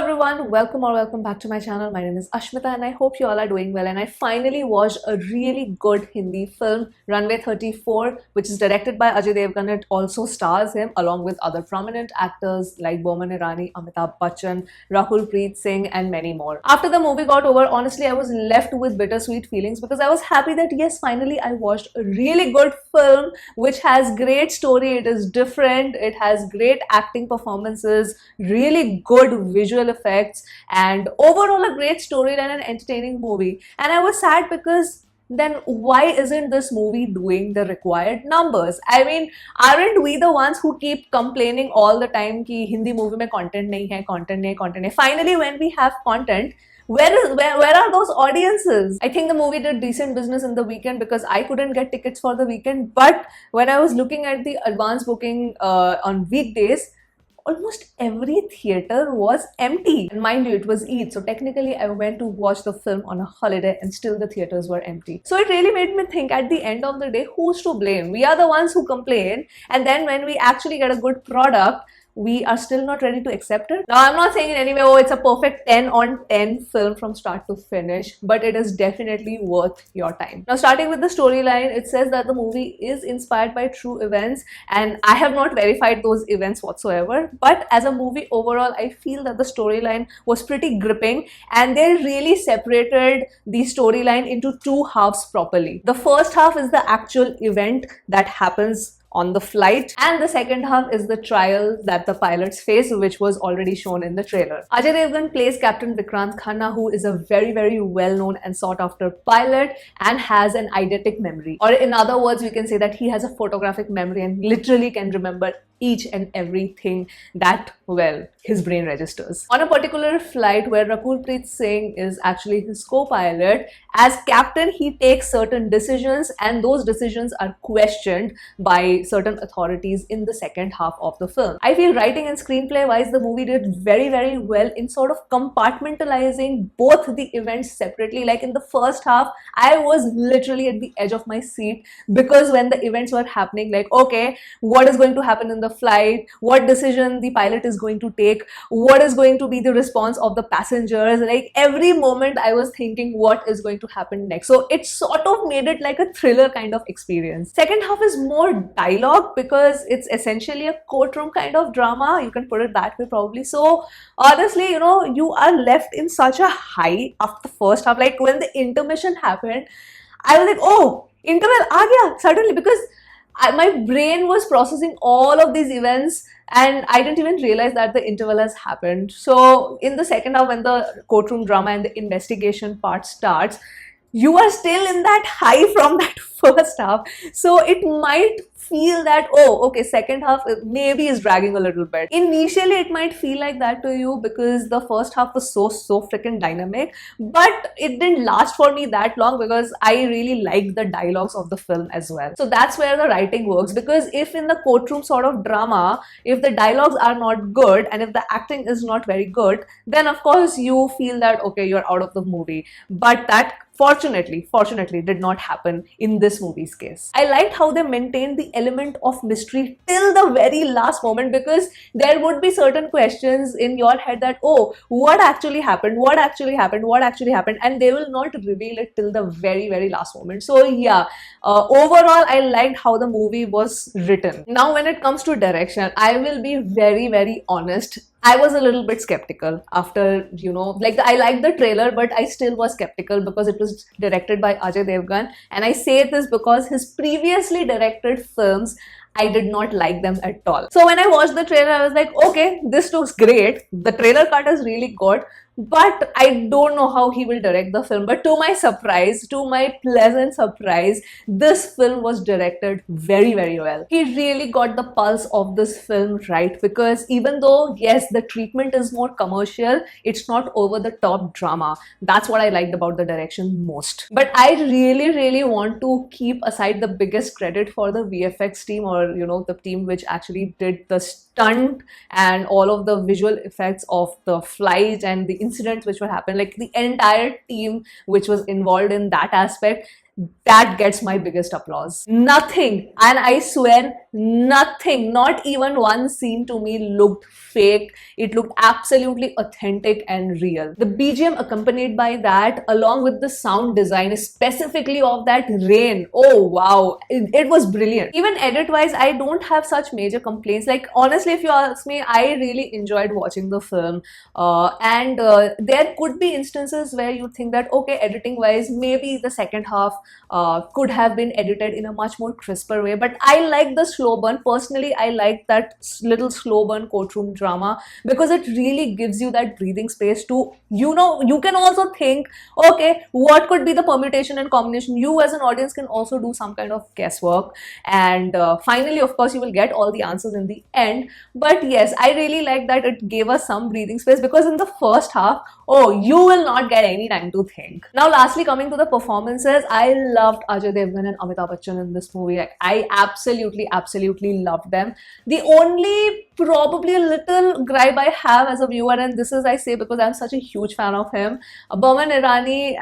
everyone, welcome back to my channel. My name is Ashmita and I hope you all are doing well. And I finally watched a really good Hindi film, Runway 34, which is directed by Ajay Devgn. It also stars him along with other prominent actors like Boman Irani, Amitabh Bachchan, Preet Singh and many more. After the movie got over, honestly I was left with bittersweet feelings because I was happy that yes, finally I watched a really good film which has great story, it is different, it has great acting performances, really good visual effects and overall a great storyline and entertaining movie. And I was sad because then why isn't this movie doing the required numbers? I mean, aren't we the ones who keep complaining all the time कि Hindi movie में content नहीं है, content नहीं है, content नहीं है. Finally, when we have content, where are those audiences? I think the movie did decent business in the weekend because I couldn't get tickets for the weekend. But when I was looking at the advance booking on weekdays, almost every theater was empty. And mind you, it was Eid, so technically I went to watch the film on a holiday and still the theaters were empty. So it really made me think, at the end of the day, who's to blame? We are the ones who complain, and then when we actually get a good product, we are still not ready to accept it. Now, I'm not saying in any way, oh, it's a perfect 10 on 10 film from start to finish, but it is definitely worth your time. Now, starting with the storyline, it says that the movie is inspired by true events, and I have not verified those events whatsoever. But as a movie overall, I feel that the storyline was pretty gripping, and they really separated the storyline into two halves properly. The first half is the actual event that happens on the flight, and the second half is the trial that the pilots face, which was already shown in the trailer. Ajay Devgn plays Captain Vikrant Khanna, who is a very well-known and sought-after pilot and has an eidetic memory. Or in other words, we can say that he has a photographic memory and literally can remember each and everything that well his brain registers. On a particular flight where Preet Singh is actually his co-pilot, as captain he takes certain decisions and those decisions are questioned by certain authorities in the second half of the film. I feel writing and screenplay wise the movie did very well in sort of compartmentalizing both the events separately. Like in the first half, I was literally at the edge of my seat because when the events were happening, like, okay, what is going to happen in the flight, what decision the pilot is going to take, what is going to be the response of the passengers, like every moment I was thinking what is going to happen next. So it sort of made it like a thriller kind of experience. Second half is more dialogue because it's essentially a courtroom kind of drama, you can put it that way probably. So honestly, you know, you are left in such a high after the first half. Like when the intermission happened, I was like, oh, interval aa gaya suddenly, because my brain was processing all of these events and I didn't even realize that the interval has happened. So in the second half, when the courtroom drama and the investigation part starts, you are still in that high from that first half. So it might feel that, oh, okay, second half maybe is dragging a little bit. Initially, it might feel like that to you because the first half was so freaking dynamic, but it didn't last for me that long because I really liked the dialogues of the film as well. So that's where the writing works, because if in the courtroom sort of drama, if the dialogues are not good and if the acting is not very good, then of course you feel that, okay, you're out of the movie. But that fortunately did not happen in this movie's case. I liked how they maintained the element of mystery till the very last moment, because there would be certain questions in your head that, oh, what actually happened, and they will not reveal it till the very last moment. So yeah, overall I liked how the movie was written. Now when it comes to direction, I will be very honest, I was a little bit skeptical after, you know, like I liked the trailer, but I still was skeptical because it was directed by Ajay Devgn. And I say this because his previously directed films, I did not like them at all. So when I watched the trailer, I was like, okay, this looks great. The trailer cut is really good, but I don't know how he will direct the film. But to my surprise, to my pleasant surprise, this film was directed very well. He really got the pulse of this film right, because even though, yes, the treatment is more commercial, it's not over the top drama. That's what I liked about the direction most. But I really want to keep aside the biggest credit for the VFX team, or you know, the team which actually did the stunt and all of the visual effects of the flight and the incidents which were happening, like the entire team which was involved in that aspect, that gets my biggest applause. Nothing, and I swear nothing, not even one scene to me looked fake. It looked absolutely authentic and real. The BGM accompanied by that, along with the sound design, specifically of that rain, oh wow, it was brilliant. Even edit wise, I don't have such major complaints. Like, honestly, if you ask me, I really enjoyed watching the film. And there could be instances where you think that, okay, editing wise, maybe the second half could have been edited in a much more crisper way. But I like the slow burn. Personally, I like that little slow burn courtroom drama because it really gives you that breathing space to, you can also think, okay, what could be the permutation and combination? You as an audience can also do some kind of guesswork. And finally, of course, you will get all the answers in the end. But yes, I really like that it gave us some breathing space, because in the first half, oh, you will not get any time to think. Now, lastly, coming to the performances, I loved Ajay Devgn and Amitabh Bachchan in this movie. I absolutely loved them. The only probably a little gripe I have as a viewer, and this is I say because I'm such a huge fan of him, Boman Irani,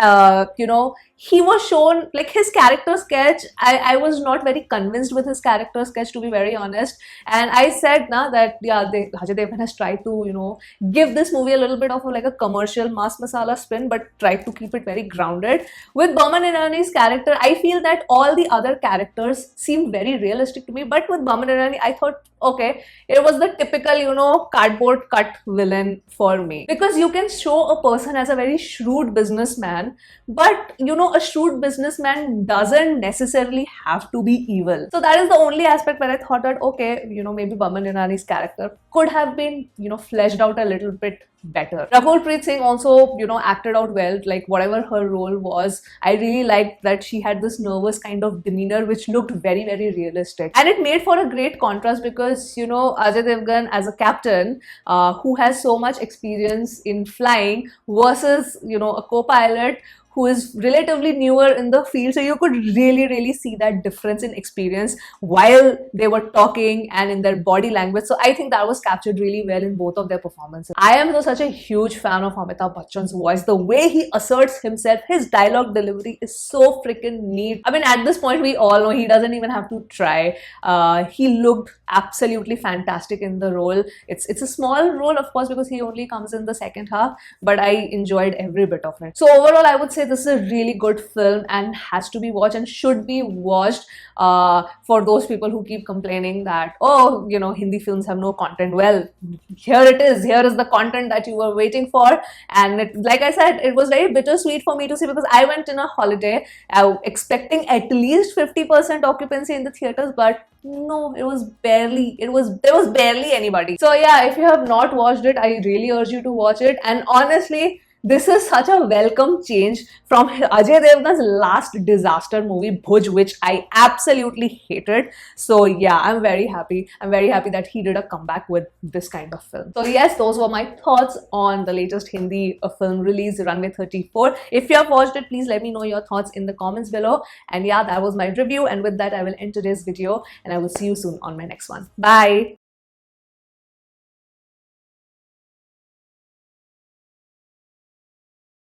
he was shown, like, his character sketch, I was not very convinced with his character sketch, to be very honest. And I said now that, yeah, Ajay Devgn has tried to, give this movie a little bit of like a commercial mass masala spin, but tried to keep it very grounded. With Boman Irani's character, I feel that all the other characters seemed very realistic to me, but with Boman Irani, I thought, okay, it was the typical, cardboard cut villain for me. Because you can show a person as a very shrewd businessman, but, a shrewd businessman doesn't necessarily have to be evil. So that is the only aspect where I thought that, okay, maybe Boman Irani's character could have been, fleshed out a little bit better. Raghulpreet Singh also, acted out well, like whatever her role was. I really liked that she had this nervous kind of demeanor which looked very, very realistic. And it made for a great contrast because, Ajay Devgn as a captain who has so much experience in flying versus, a co-pilot who is relatively newer in the field. So you could really see that difference in experience while they were talking and in their body language. So I think that was captured really well in both of their performances. I am such a huge fan of Amitabh Bachchan's voice. The way he asserts himself, his dialogue delivery is so freaking neat. I mean, at this point, we all know he doesn't even have to try. He looked absolutely fantastic in the role. It's a small role, of course, because he only comes in the second half, but I enjoyed every bit of it. So overall, I would say this is a really good film and has to be watched and should be watched for those people who keep complaining that, oh, Hindi films have no content. Well, here it is. Here is the content that you were waiting for. And like I said, it was very bittersweet for me to see, because I went in a holiday expecting at least 50% occupancy in the theaters, but no, there was barely anybody. So yeah, if you have not watched it, I really urge you to watch it. And honestly, this is such a welcome change from Ajay Devgn's last disaster movie, Bhuj, which I absolutely hated. So yeah, I'm very happy. I'm very happy that he did a comeback with this kind of film. So yes, those were my thoughts on the latest Hindi film release, Runway 34. If you have watched it, please let me know your thoughts in the comments below. And yeah, that was my review. And with that, I will end today's video and I will see you soon on my next one. Bye!